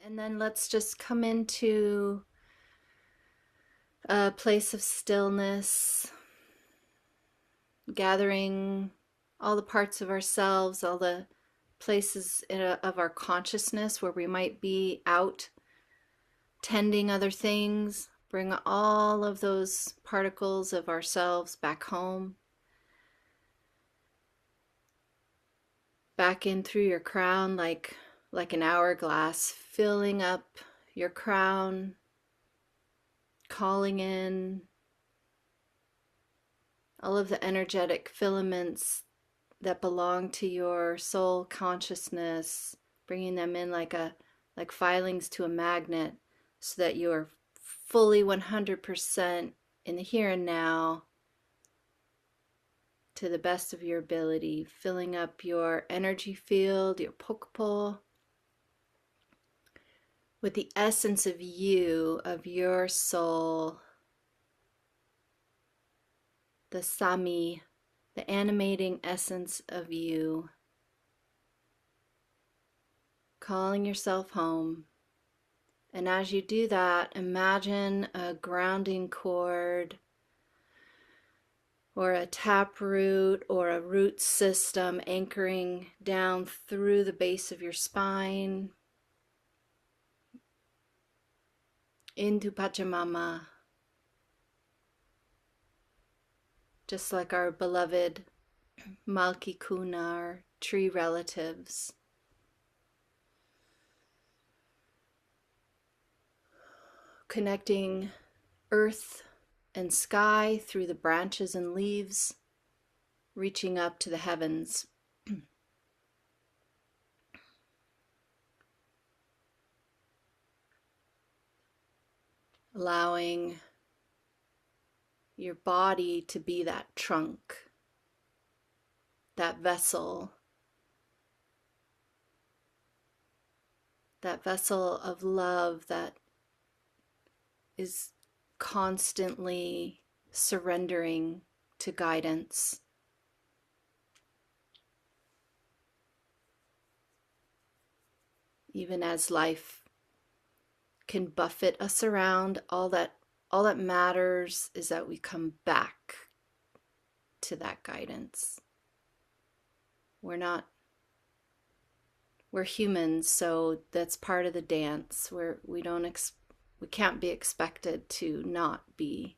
And then let's just come into a place of stillness, gathering all the parts of ourselves, all the places of our consciousness where we might be out tending other things. Bring all of those particles of ourselves back home, back in through your crown like an hourglass, filling up your crown, calling in all of the energetic filaments that belong to your soul consciousness, bringing them in like filings to a magnet, so that you are fully 100% in the here and now, to the best of your ability, filling up your energy field, your pokpo, with the essence of you, of your soul, the Sami, the animating essence of you, calling yourself home. And as you do that, imagine a grounding cord or a taproot or a root system anchoring down through the base of your spine into Pachamama, just like our beloved Malki Kuna, our tree relatives. Connecting earth and sky through the branches and leaves, reaching up to the heavens. Allowing your body to be that trunk, that vessel of love that is constantly surrendering to guidance. Even as life can buffet us around, all that matters is that we come back to that guidance. We're humans, so that's part of the dance. We can't be expected to not be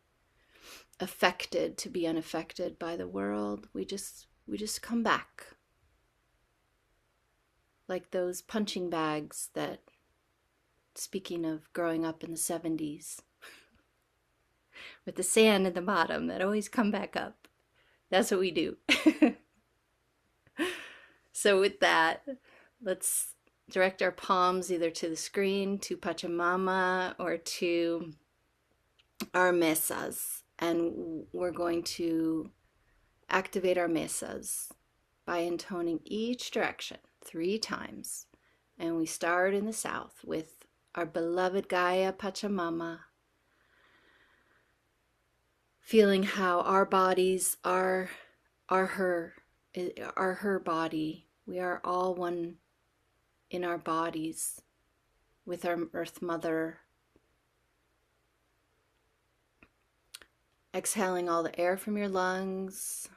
affected, to be unaffected by the world. We just come back. Like those punching bags that, speaking of growing up in the 70s, with the sand in the bottom that always come back up. That's what we do. So with that, let's direct our palms either to the screen, to Pachamama, or to our mesas. And we're going to activate our mesas by intoning each direction 3 times. And we start in the south with our beloved Gaia Pachamama, feeling how our bodies are her body. We are all one in our bodies with our Earth Mother. Exhaling all the air from your lungs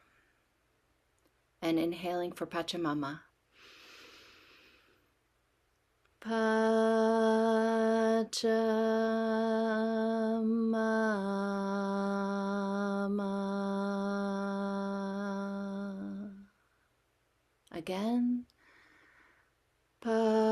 and inhaling for Pachamama. Pachamama. Again. Pachamama.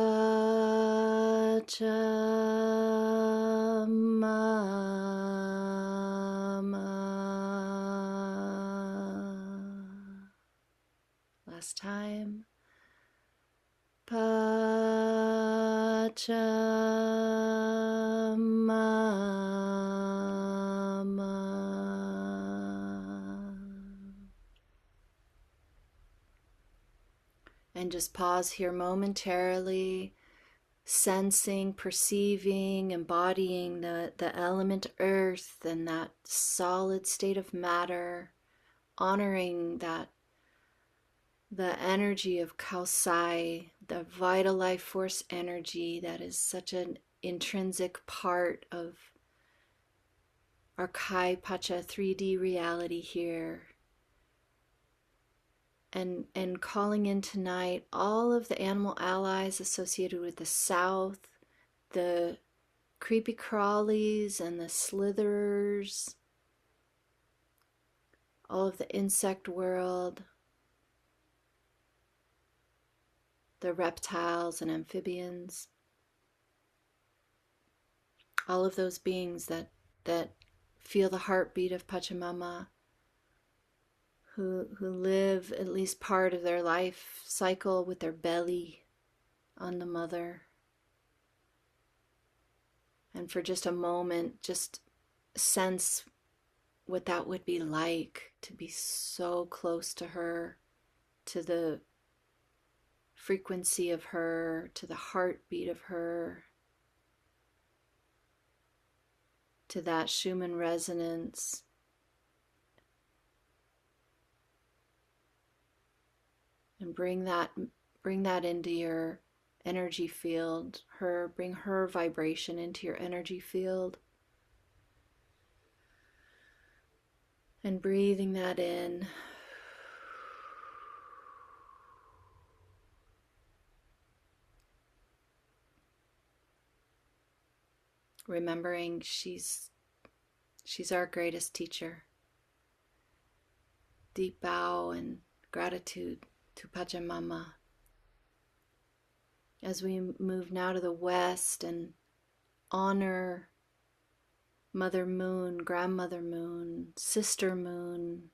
Last time. Pachamama. And just pause here momentarily, sensing, perceiving, embodying the element earth and that solid state of matter, honoring that the energy of Kaosai, the vital life force energy that is such an intrinsic part of our Kai Pacha 3D reality here. And calling in tonight all of the animal allies associated with the south, the creepy crawlies and the slitherers, all of the insect world, the reptiles and amphibians, all of those beings that feel the heartbeat of Pachamama, who live at least part of their life cycle with their belly on the mother. And for just a moment, just sense what that would be like to be so close to her, to the frequency of her, to the heartbeat of her, to that Schumann resonance. And bring that into your energy field. Bring her vibration into your energy field. And breathing that in. Remembering she's our greatest teacher. Deep bow and gratitude to Pachamama. As we move now to the west and honor Mother Moon, Grandmother Moon, Sister Moon,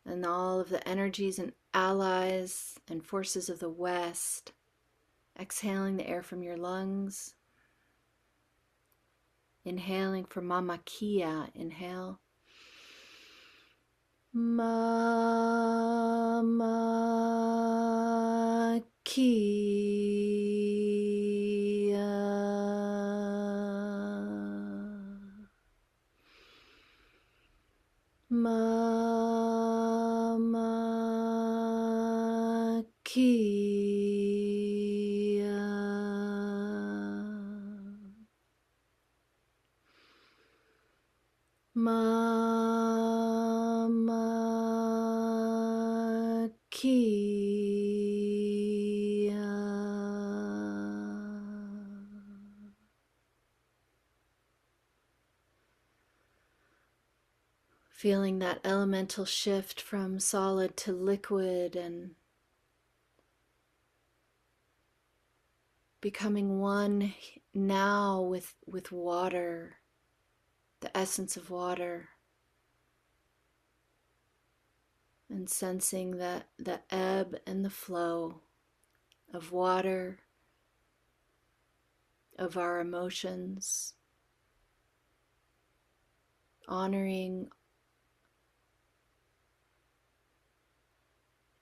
and all of the energies and allies and forces of the west. Exhaling the air from your lungs. Inhaling for Mama Kia. Inhale. Mama Kia. Mama Kia. Mama Kia. Feeling that elemental shift from solid to liquid and becoming one now with water, the essence of water, and sensing that the ebb and the flow of water, of our emotions, honoring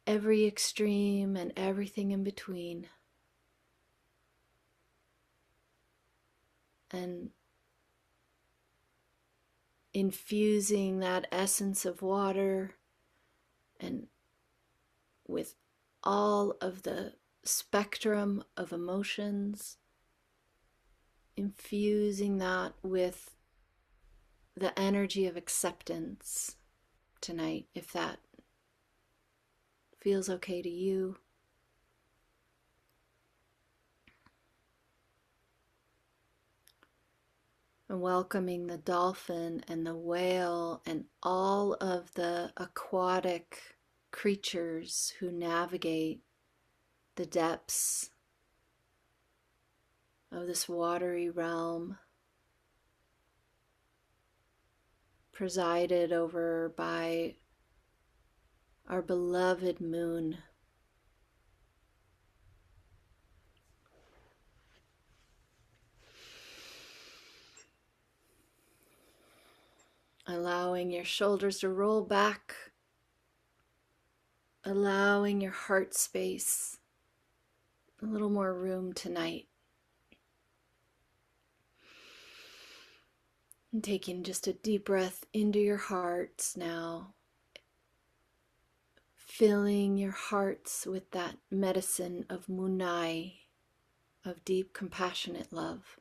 every extreme and everything in between, and infusing that essence of water and with all of the spectrum of emotions, infusing that with the energy of acceptance tonight, if that feels okay to you. And welcoming the dolphin and the whale and all of the aquatic creatures who navigate the depths of this watery realm, presided over by our beloved moon. Allowing your shoulders to roll back, allowing your heart space a little more room tonight. And taking just a deep breath into your hearts now, filling your hearts with that medicine of munai, of deep, compassionate love.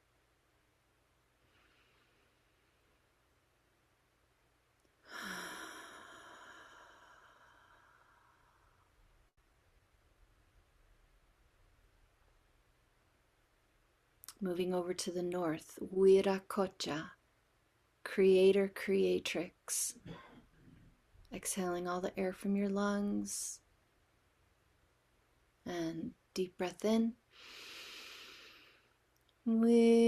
Moving over to the north, Wiracocha, creator, creatrix. Exhaling all the air from your lungs. And deep breath in. Wiracocha.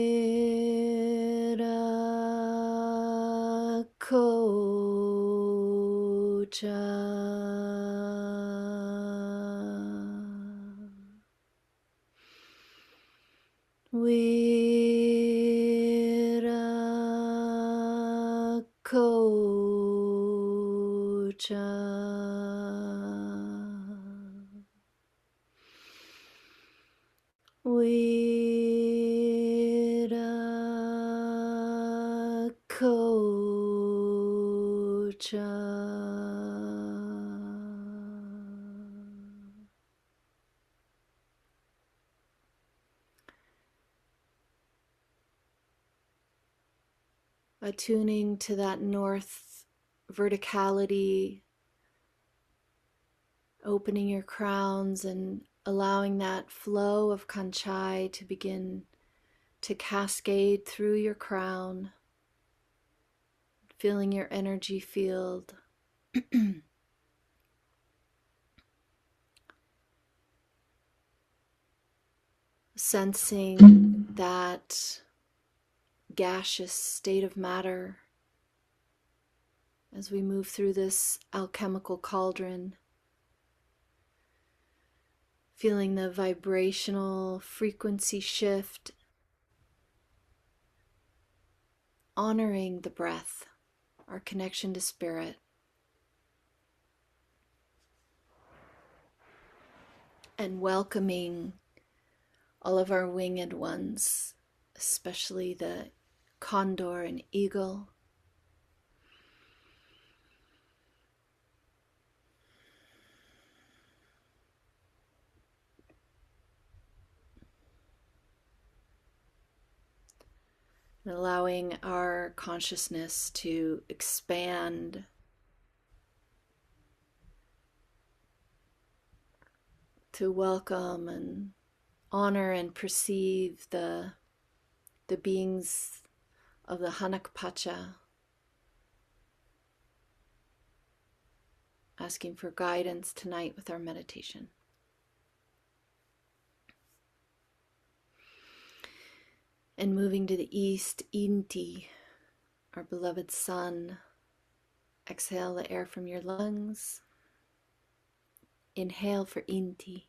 Attuning to that north verticality, opening your crowns and allowing that flow of Kanchai to begin to cascade through your crown, feeling your energy field. Sensing that gaseous state of matter as we move through this alchemical cauldron. Feeling the vibrational frequency shift, honoring the breath, our connection to spirit, and welcoming all of our winged ones, especially the condor and eagle. And allowing our consciousness to expand to welcome and honor and perceive the beings of the Hanakpacha, asking for guidance tonight with our meditation. And moving to the east, Inti, our beloved sun. Exhale the air from your lungs. Inhale for Inti.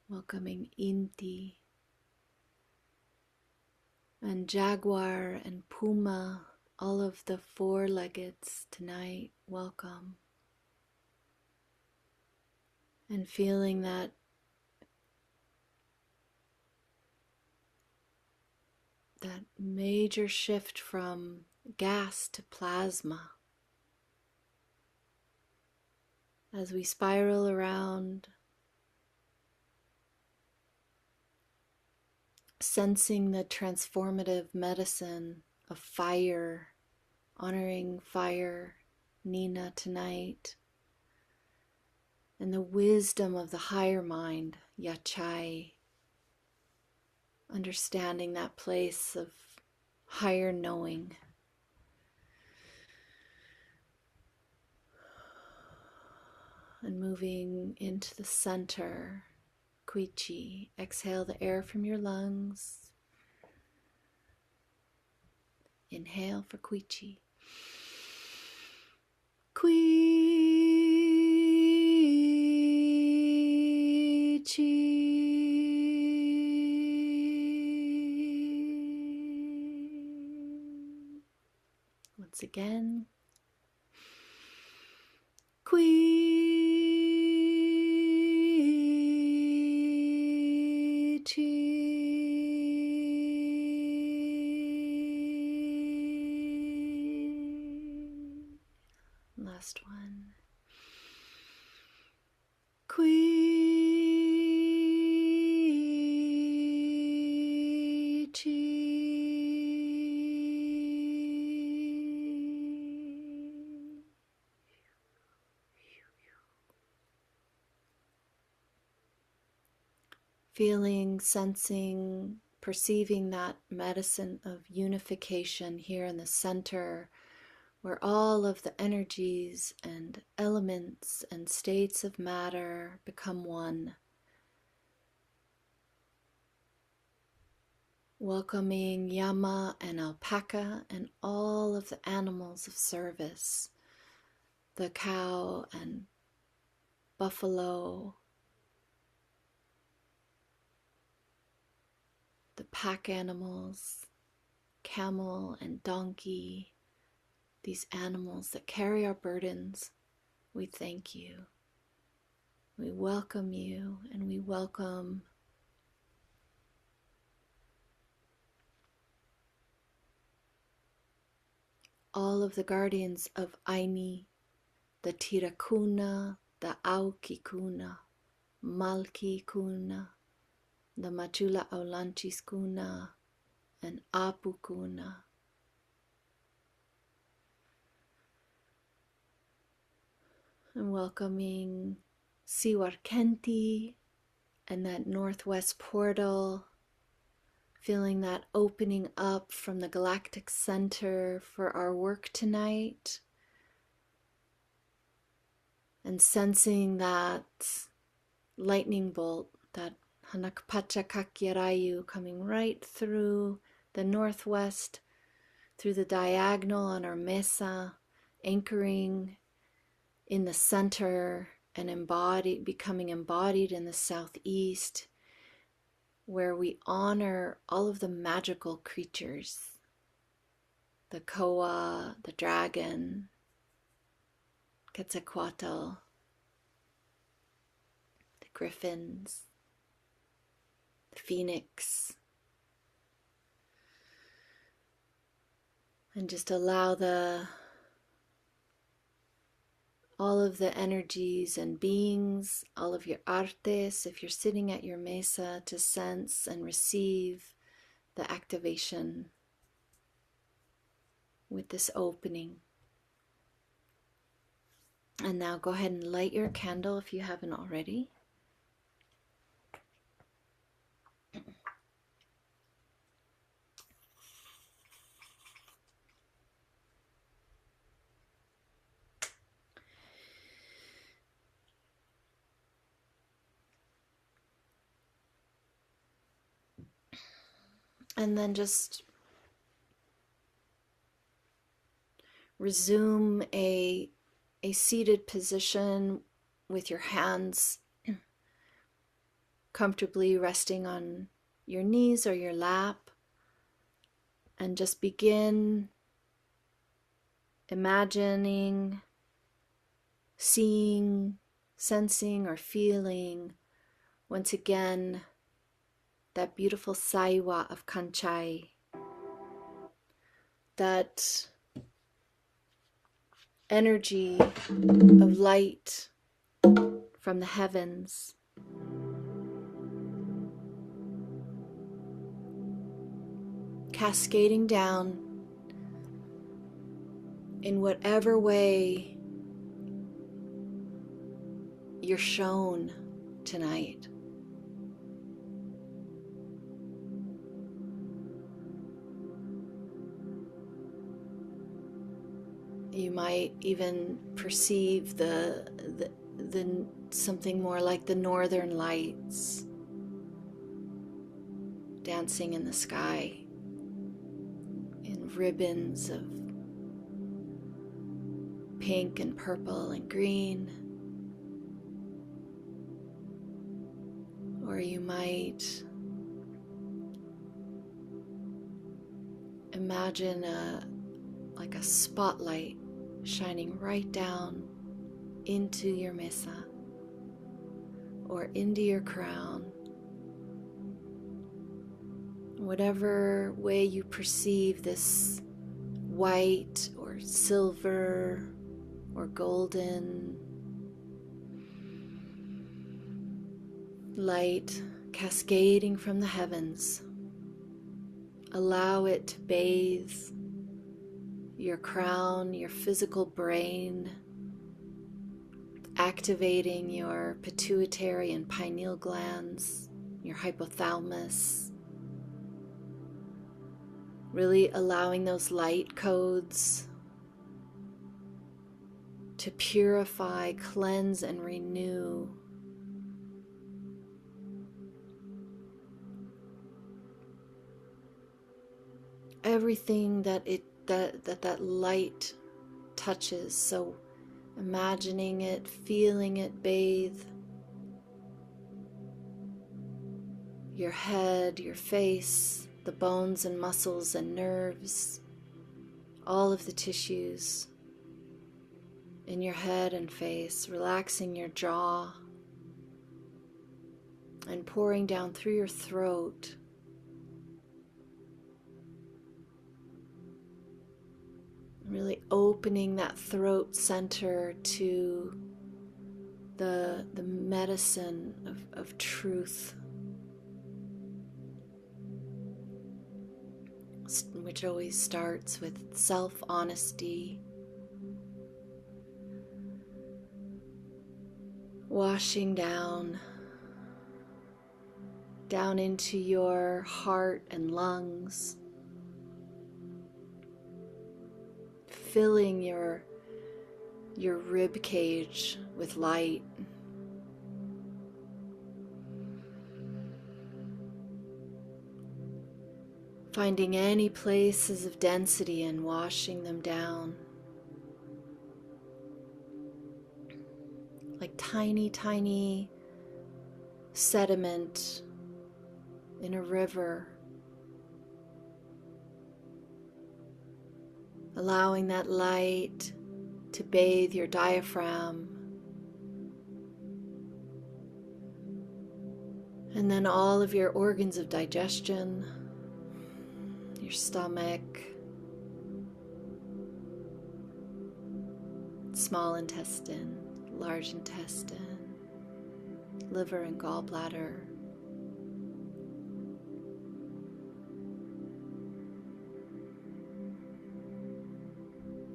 Welcoming Inti and jaguar and puma, all of the four-leggeds tonight, welcome. And feeling that major shift from gas to plasma as we spiral around, sensing the transformative medicine of fire, honoring fire, Nina, tonight, and the wisdom of the higher mind, Yachai, understanding that place of higher knowing. And moving into the center, Quichi. Exhale the air from your lungs. Inhale for Quichi. Quichi. Once again. Last one. Feeling, sensing, perceiving that medicine of unification here in the center, where all of the energies and elements and states of matter become one. Welcoming llama and alpaca and all of the animals of service, the cow and buffalo, the pack animals, camel and donkey, these animals that carry our burdens. We thank you. We welcome you, and we welcome all of the guardians of Aini, the Tirakuna, the Aukikuna, Malkikuna, the Machula Aulanchiskuna, and Apukuna. And welcoming Siwarkenti and that northwest portal, feeling that opening up from the galactic center for our work tonight, and sensing that lightning bolt, that Hanakpacha Kakyarayu coming right through the northwest, through the diagonal on our mesa, anchoring in the center and becoming embodied in the southeast, where we honor all of the magical creatures, the koa, the dragon, Quetzalcoatl, the griffins, the phoenix, and just allow all of the energies and beings, all of your artes, if you're sitting at your mesa, to sense and receive the activation with this opening. And now go ahead and light your candle if you haven't already. And then just resume a seated position with your hands comfortably resting on your knees or your lap, and just begin imagining, seeing, sensing, or feeling once again that beautiful saiwa of Kanchai, that energy of light from the heavens, cascading down in whatever way you're shown tonight. You might even perceive the something more like the northern lights dancing in the sky in ribbons of pink and purple and green. Or you might imagine like a spotlight shining right down into your mesa or into your crown. Whatever way you perceive this white or silver or golden light cascading from the heavens, allow it to bathe your crown, your physical brain, activating your pituitary and pineal glands, your hypothalamus, really allowing those light codes to purify, cleanse, and renew. Everything that light touches. So imagining it, feeling it bathe your head, your face, the bones and muscles and nerves, all of the tissues in your head and face, relaxing your jaw and pouring down through your throat. Really opening that throat center to the medicine of truth, which always starts with self-honesty, washing down into your heart and lungs, filling your rib cage with light. Finding any places of density and washing them down. Like tiny, tiny sediment in a river. Allowing that light to bathe your diaphragm. And then all of your organs of digestion, your stomach, small intestine, large intestine, liver and gallbladder.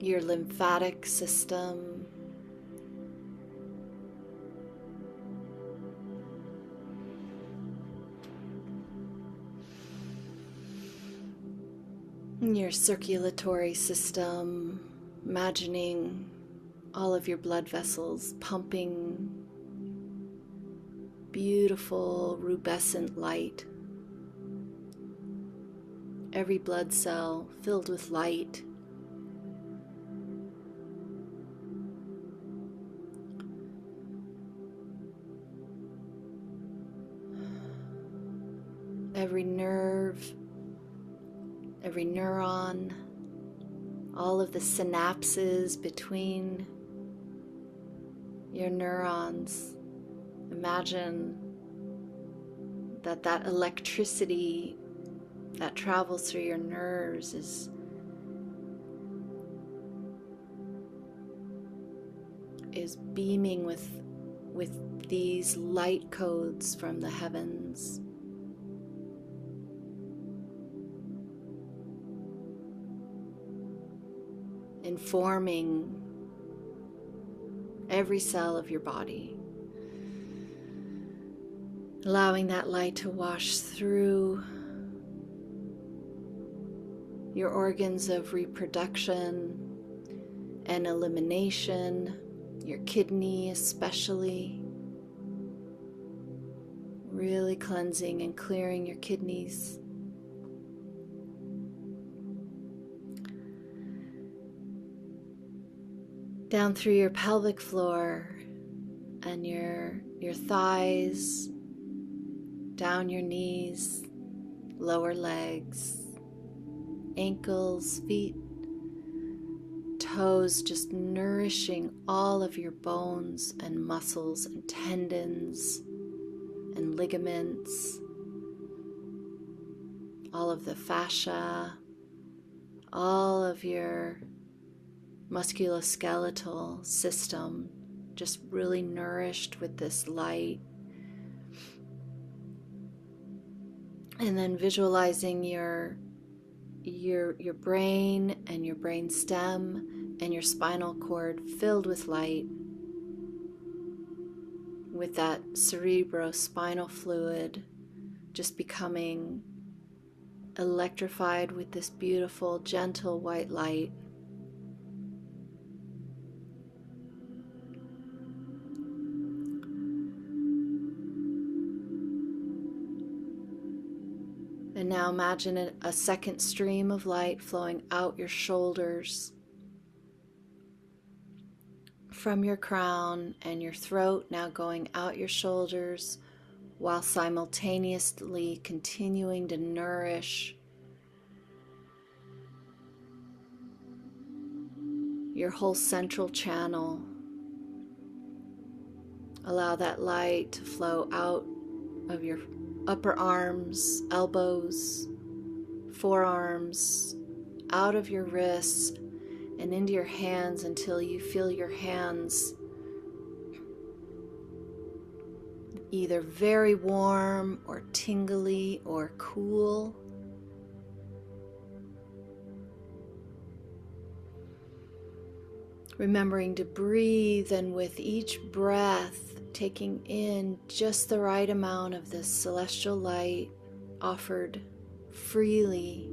Your lymphatic system, your circulatory system, imagining all of your blood vessels pumping beautiful rubescent light. Every blood cell filled with light. Every nerve, every neuron, all of the synapses between your neurons. Imagine that electricity that travels through your nerves is beaming with these light codes from the heavens. Informing every cell of your body, allowing that light to wash through your organs of reproduction and elimination, your kidney especially. Really cleansing and clearing your kidneys. Down through your pelvic floor and your thighs, down your knees, lower legs, ankles, feet, toes, just nourishing all of your bones and muscles and tendons and ligaments, all of the fascia, all of your musculoskeletal system, just really nourished with this light. And then visualizing your brain and your brain stem and your spinal cord filled with light, with that cerebrospinal fluid just becoming electrified with this beautiful, gentle white light. And now imagine a second stream of light flowing out your shoulders, from your crown and your throat, now going out your shoulders, while simultaneously continuing to nourish your whole central channel. Allow that light to flow out of your upper arms, elbows, forearms, out of your wrists and into your hands until you feel your hands either very warm or tingly or cool. Remembering to breathe, and with each breath taking in just the right amount of this celestial light offered freely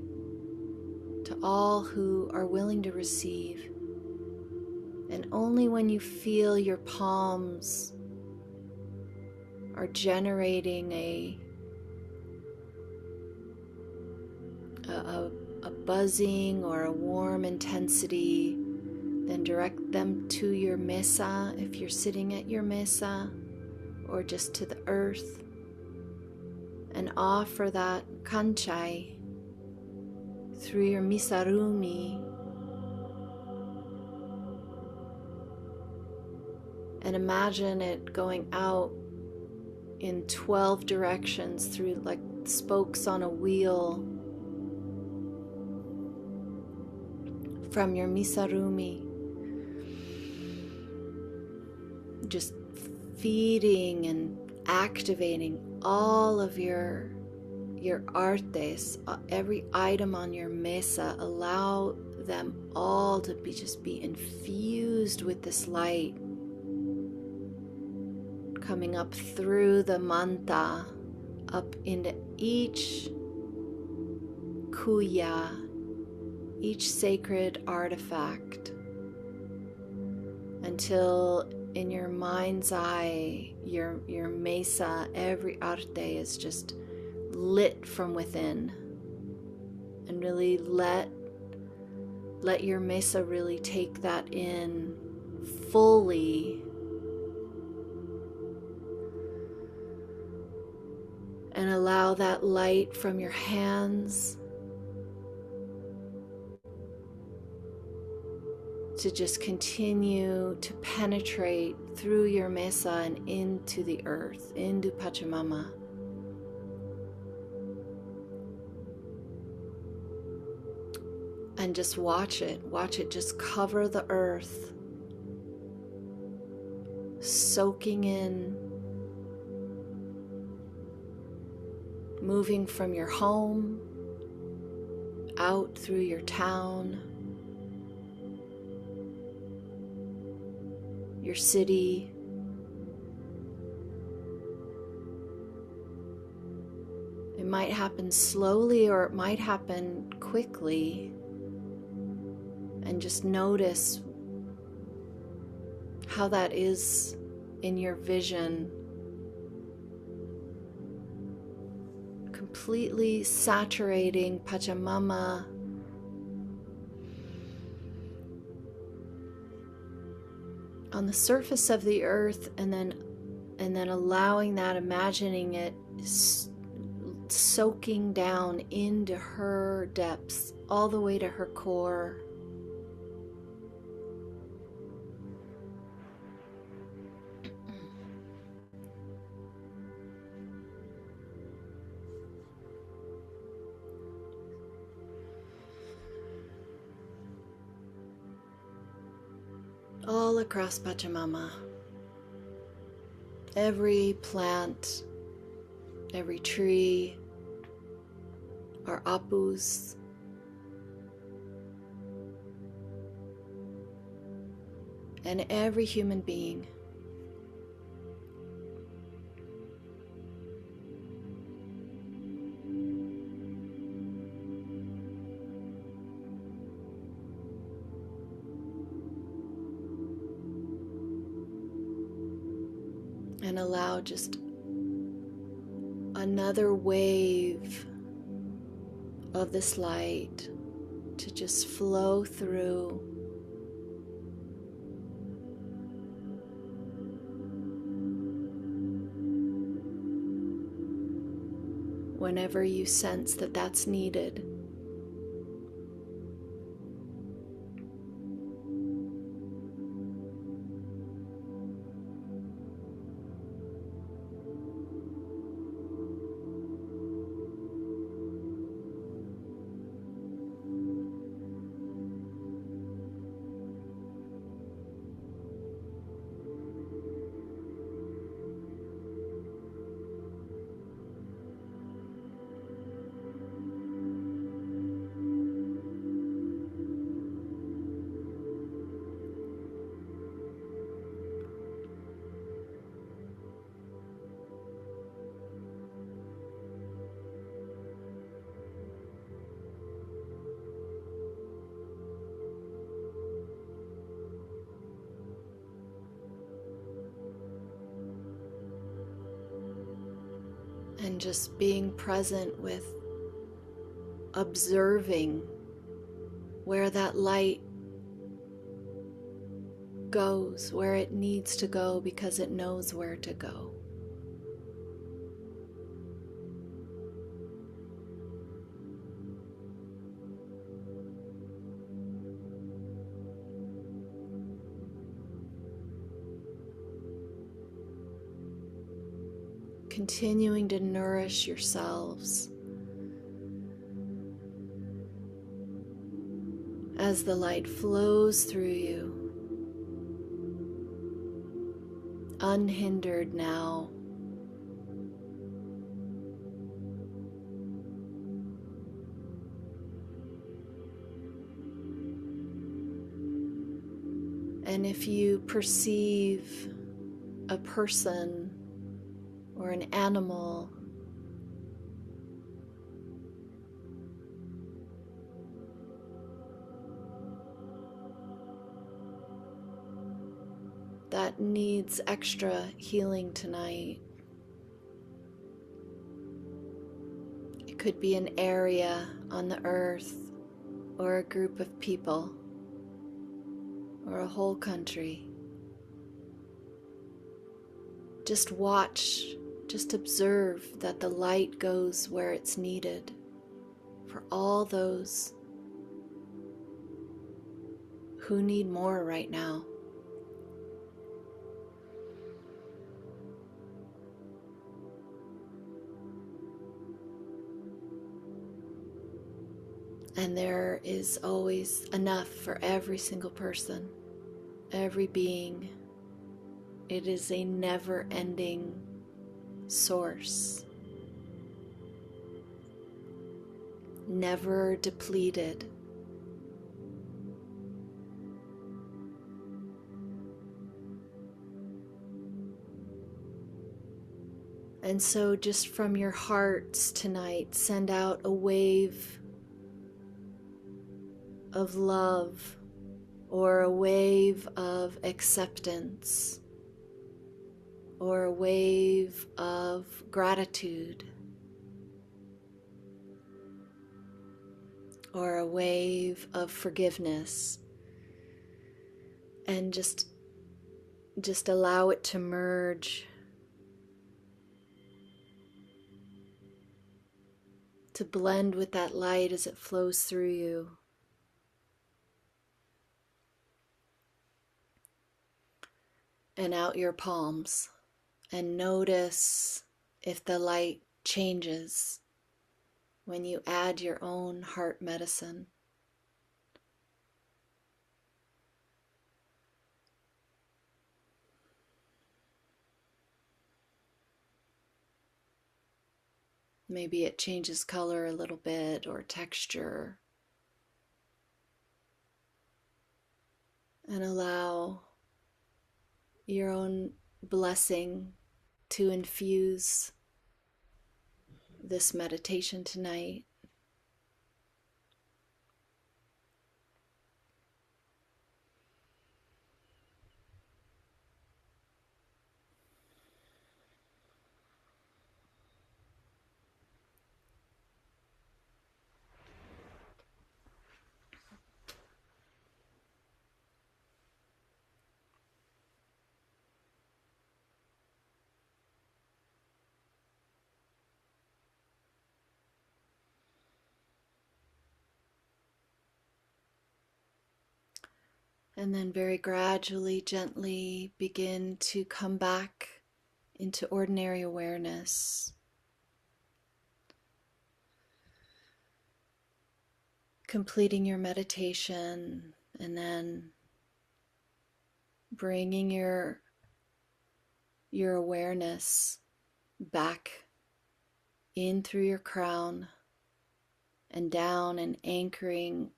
to all who are willing to receive. And only when you feel your palms are generating a buzzing or a warm intensity, then direct them to your mesa if you're sitting at your mesa, or just to the earth, and offer that kanchai through your misarumi. And imagine it going out in 12 directions through like spokes on a wheel from your misarumi. Just feeding and activating all of your artes, every item on your mesa. Allow them all to be infused with this light, coming up through the manta, up into each kuya, each sacred artifact, until in your mind's eye, your mesa, every arte is just lit from within. And really let your mesa really take that in fully. And allow that light from your hands to just continue to penetrate through your mesa and into the earth, into Pachamama. And just watch it just cover the earth, soaking in, moving from your home, out through your town, your city, it might happen slowly or it might happen quickly. And just notice how that is in your vision, completely saturating Pachamama on the surface of the earth, and then allowing that, imagining it soaking down into her depths, all the way to her core. All across Pachamama, every plant, every tree, our apus, and every human being. And allow just another wave of this light to just flow through. Whenever you sense that that's needed. And just being present with observing where that light goes, where it needs to go, because it knows where to go. Continuing to nourish yourselves as the light flows through you, unhindered now. And if you perceive a person or an animal, that needs extra healing tonight, it could be an area on the earth, or a group of people, or a whole country. Just watch, just observe that the light goes where it's needed for all those who need more right now. And there is always enough for every single person, every being. It is a never-ending source, never depleted. And so just from your hearts tonight, send out a wave of love or a wave of acceptance, or a wave of gratitude, or a wave of forgiveness, and just allow it to merge, to blend with that light as it flows through you. And out your palms, and notice if the light changes when you add your own heart medicine. Maybe it changes color a little bit or texture. And allow your own blessing to infuse this meditation tonight. And then very gradually, gently begin to come back into ordinary awareness. Completing your meditation, and then bringing your awareness back in through your crown and down, and anchoring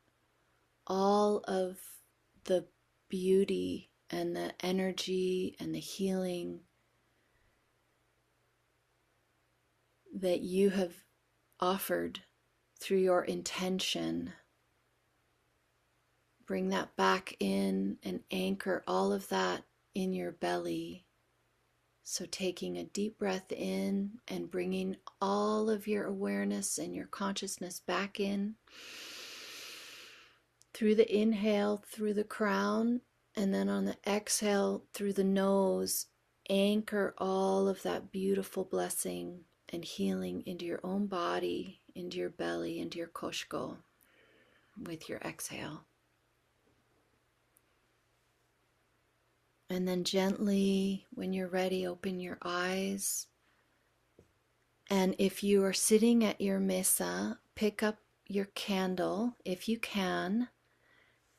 all of the beauty and the energy and the healing that you have offered through your intention. Bring that back in and anchor all of that in your belly. So taking a deep breath in and bringing all of your awareness and your consciousness back in through the inhale, through the crown, and then on the exhale, through the nose, anchor all of that beautiful blessing and healing into your own body, into your belly, into your koshko with your exhale. And then gently, when you're ready, open your eyes. And if you are sitting at your mesa, pick up your candle if you can.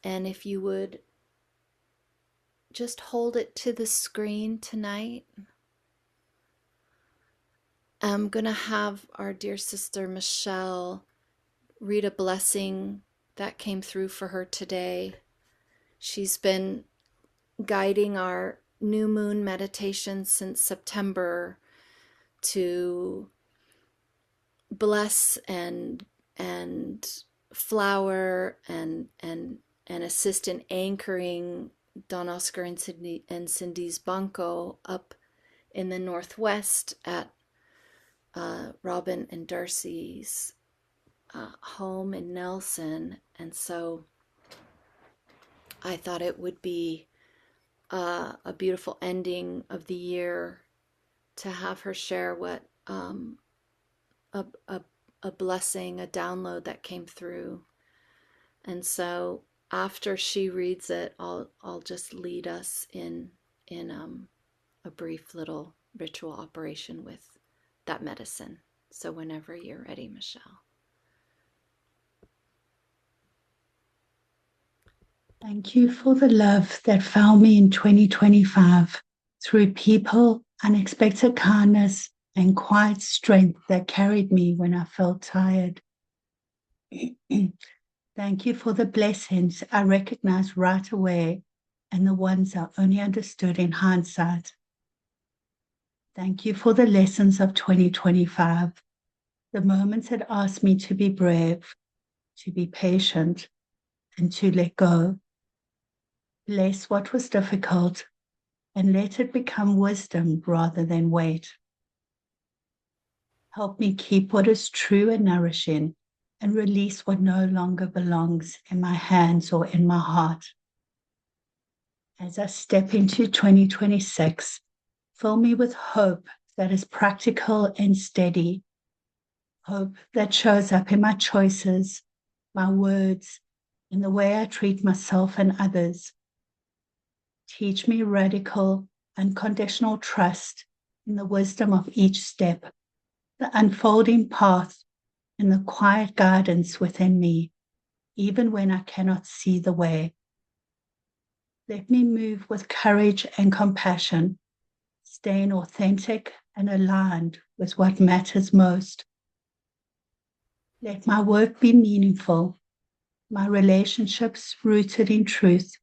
And if you would just hold it to the screen tonight. I'm going to have our dear sister Michelle read a blessing that came through for her today. She's been guiding our new moon meditation since September to bless and flower and assist in anchoring Don Oscar and Cindy's Banco up in the northwest at Robin and Darcy's home in Nelson. And so I thought it would be a beautiful ending of the year to have her share what a blessing, a download that came through. And so after she reads it, I'll just lead us in a brief little ritual operation with that medicine. So whenever you're ready, Michelle. Thank you for the love that found me in 2025 through people, unexpected kindness, and quiet strength that carried me when I felt tired. Thank you for the blessings I recognized right away and the ones I only understood in hindsight. Thank you for the lessons of 2025, the moments that asked me to be brave, to be patient, and to let go. Bless what was difficult and let it become wisdom rather than weight. Help me keep what is true and nourishing and release what no longer belongs in my hands or in my heart. As I step into 2026, fill me with hope that is practical and steady, hope that shows up in my choices, my words, in the way I treat myself and others. Teach me radical, unconditional trust in the wisdom of each step, the unfolding path, and the quiet guidance within me, even when I cannot see the way. Let me move with courage and compassion, staying authentic and aligned with what matters most. Let my work be meaningful, my relationships rooted in truth,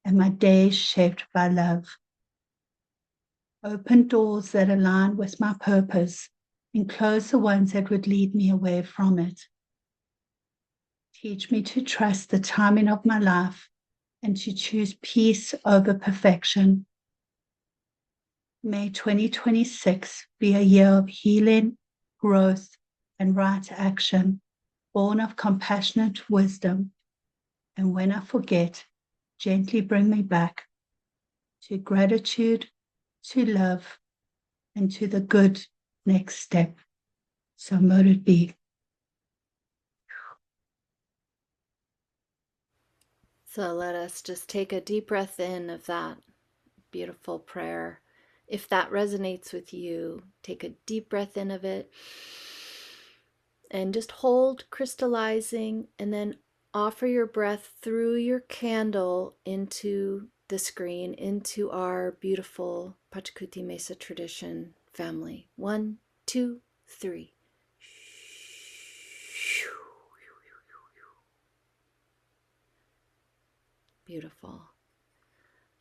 and my days shaped by love. Open doors that align with my purpose and close the ones that would lead me away from it. Teach me to trust the timing of my life and to choose peace over perfection. May 2026 be a year of healing, growth, and right action, born of compassionate wisdom. And when I forget, gently bring me back to gratitude, to love, and to the good next step. So mote it be. So let us just take a deep breath in of that beautiful prayer. If that resonates with you, take a deep breath in of it and just hold crystallizing, and then offer your breath through your candle into the screen, into our beautiful Pachacuti Mesa tradition family. 1, 2, 3. Beautiful.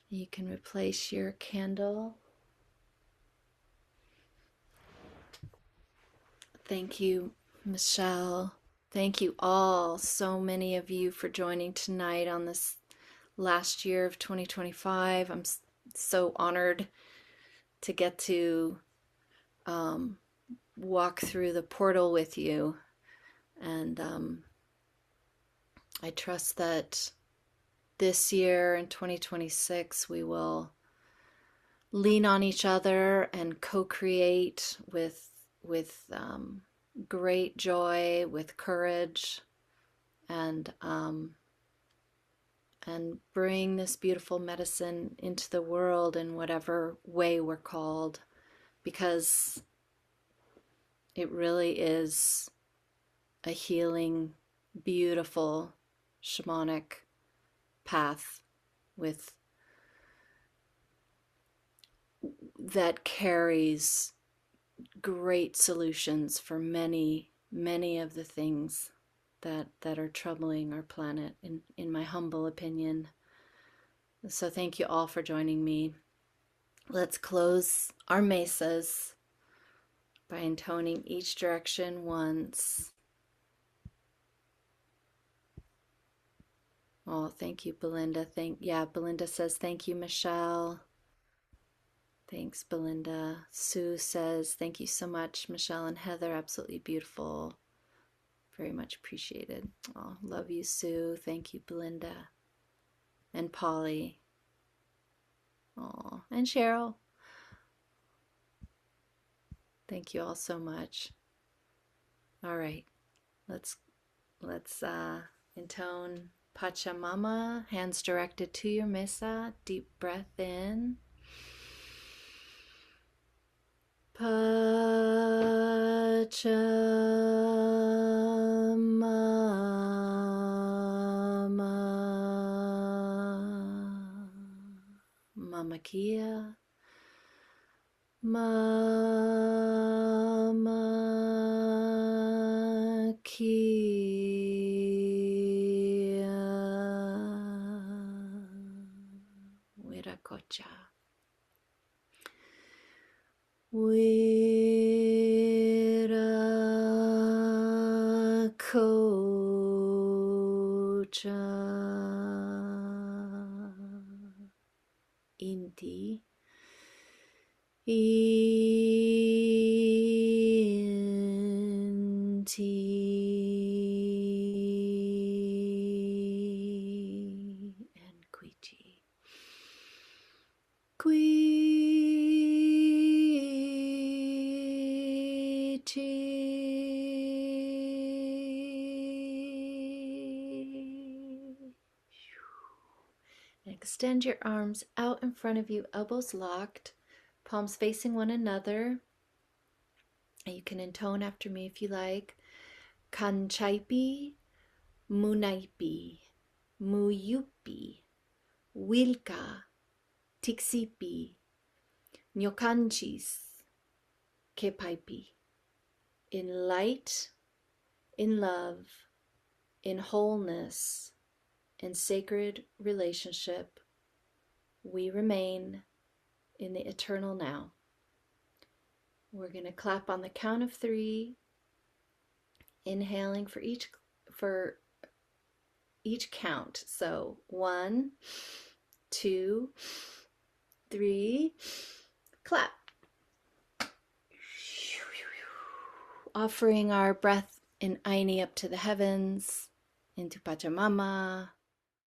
You can replace your candle. Thank you, Michelle. Thank you all, so many of you, for joining tonight on this last year of 2025. I'm so honored to get to walk through the portal with you. And I trust that this year in 2026 we will lean on each other and co-create with great joy, with courage, and bring this beautiful medicine into the world in whatever way we're called, because it really is a healing, beautiful, shamanic path with that carries great solutions for many, many of the things that are troubling our planet, in my humble opinion. So thank you all for joining me. Let's close our mesas by intoning each direction once. Oh, thank you, Belinda. Belinda says, thank you, Michelle. Thanks, Belinda. Sue says, thank you so much, Michelle and Heather. Absolutely beautiful. Very much appreciated. Oh, love you, Sue. Thank you, Belinda. And Polly. Oh, and Cheryl. Thank you all so much. All right, let's intone Pachamama, hands directed to your mesa. Deep breath in. Pachamama. Mama Kia. Mama Kia. Wiracocha. Wiracocha. Inti. Inti. And Quichi. Extend your arms out in front of you, elbows locked, palms facing one another. And you can intone after me if you like. Kanchaipi, Munaipi, Muyupi, Wilka, Tixipi, Nyokanchis, Kepaipi. In light, in love, in wholeness, in sacred relationship, we remain in the eternal now. We're going to clap on the count of 3, inhaling for each count. So 1, 2, 3, clap. Offering our breath in Aini up to the heavens, into Pachamama,